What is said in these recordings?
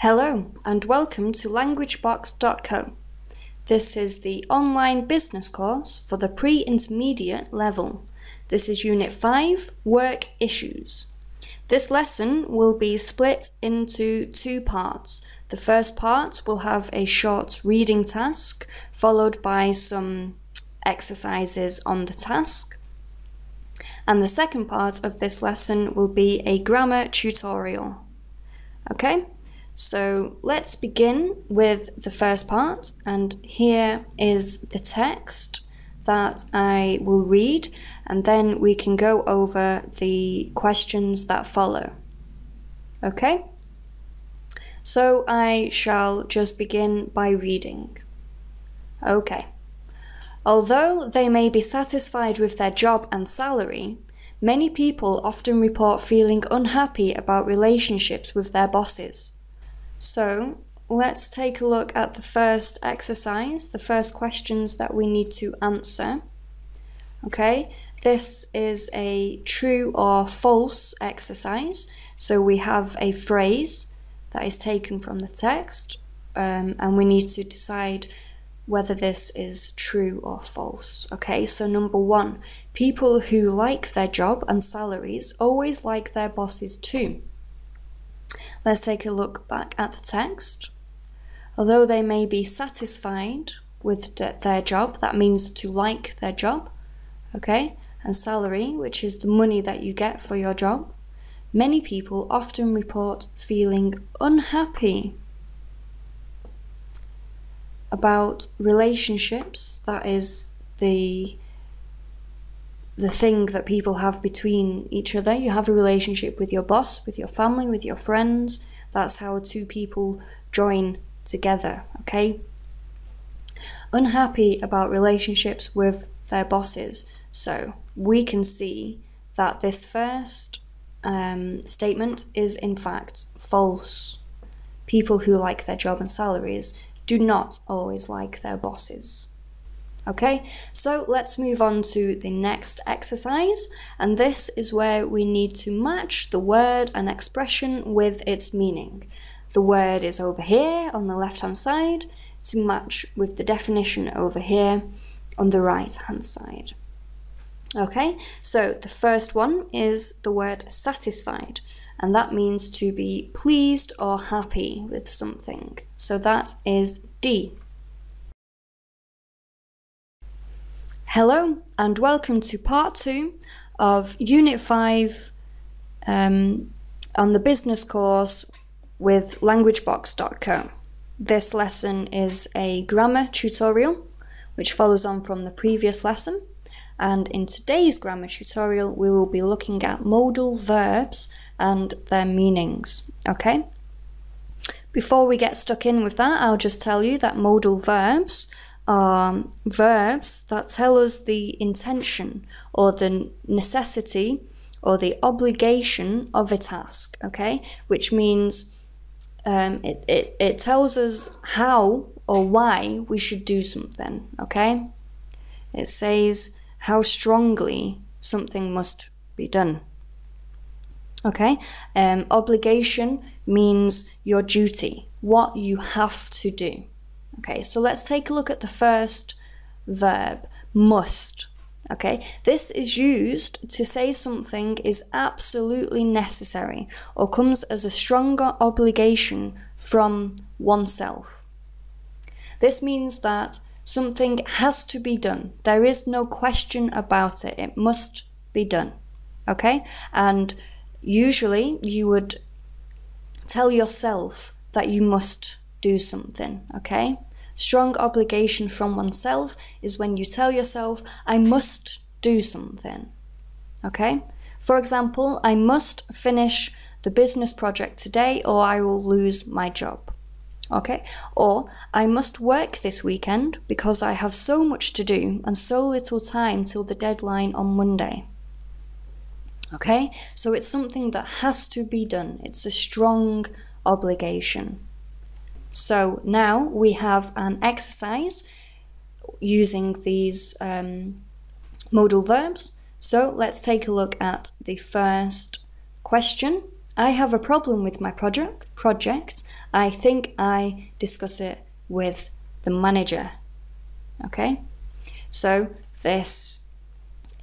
Hello and welcome to LanguageBox.co. This is the online business course for the pre-intermediate level. This is Unit 5, Work Issues. This lesson will be split into two parts. The first part will have a short reading task, followed by some exercises on the task. And the second part of this lesson will be a grammar tutorial. Okay? So let's begin with the first part, and here is the text that I will read, and then we can go over the questions that follow. Okay? So I shall just begin by reading. Okay. Although they may be satisfied with their job and salary, many people often report feeling unhappy about relationships with their bosses. So let's take a look at the first exercise, the first questions that we need to answer. Okay, this is a true or false exercise. So we have a phrase that is taken from the text, and we need to decide whether this is true or false. Okay, so number one, people who like their job and salaries always like their bosses too. Let's take a look back at the text. Although they may be satisfied with their job, that means to like their job, okay, and salary, which is the money that you get for your job, many people often report feeling unhappy about relationships. That is the thing that people have between each other. You have a relationship with your boss, with your family, with your friends. That's how two people join together, okay? Unhappy about relationships with their bosses. So we can see that this first statement is in fact false. People who like their job and salaries do not always like their bosses. Okay, so let's move on to the next exercise, and this is where we need to match the word and expression with its meaning. The word is over here on the left hand side to match with the definition over here on the right hand side. Okay, so the first one is the word satisfied, and that means to be pleased or happy with something. So that is D. Hello and welcome to part 2 of Unit 5 on the business course with LanguageBox.co. This lesson is a grammar tutorial which follows on from the previous lesson, and in today's grammar tutorial we will be looking at modal verbs and their meanings. Okay? Before we get stuck in with that, I'll just tell you that modal verbs are verbs that tell us the intention or the necessity or the obligation of a task, okay? Which means it tells us how or why we should do something, okay? It says how strongly something must be done, okay? Obligation means your duty, what you have to do. Okay, so let's take a look at the first verb, must. Okay, this is used to say something is absolutely necessary or comes as a stronger obligation from oneself. This means that something has to be done. There is no question about it. It must be done. Okay, and usually you would tell yourself that you must do something, okay? Strong obligation from oneself is when you tell yourself, I must do something, okay? For example, I must finish the business project today or I will lose my job, okay? Or I must work this weekend because I have so much to do and so little time till the deadline on Monday. Okay, so it's something that has to be done. It's a strong obligation. So now we have an exercise using these modal verbs. So let's take a look at the first question. I have a problem with my project. I think I discuss it with the manager. Okay? So this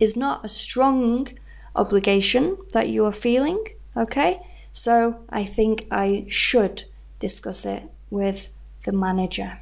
is not a strong obligation that you are feeling. Okay? So I think I should discuss it with the manager.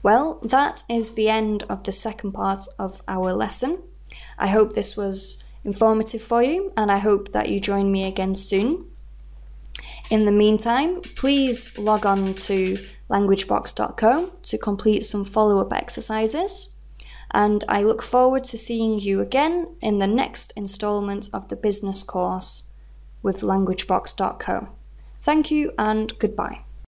Well, that is the end of the second part of our lesson. I hope this was informative for you, and I hope that you join me again soon. In the meantime, please log on to LanguageBox.co to complete some follow-up exercises, and I look forward to seeing you again in the next installment of the business course with LanguageBox.co. Thank you and goodbye.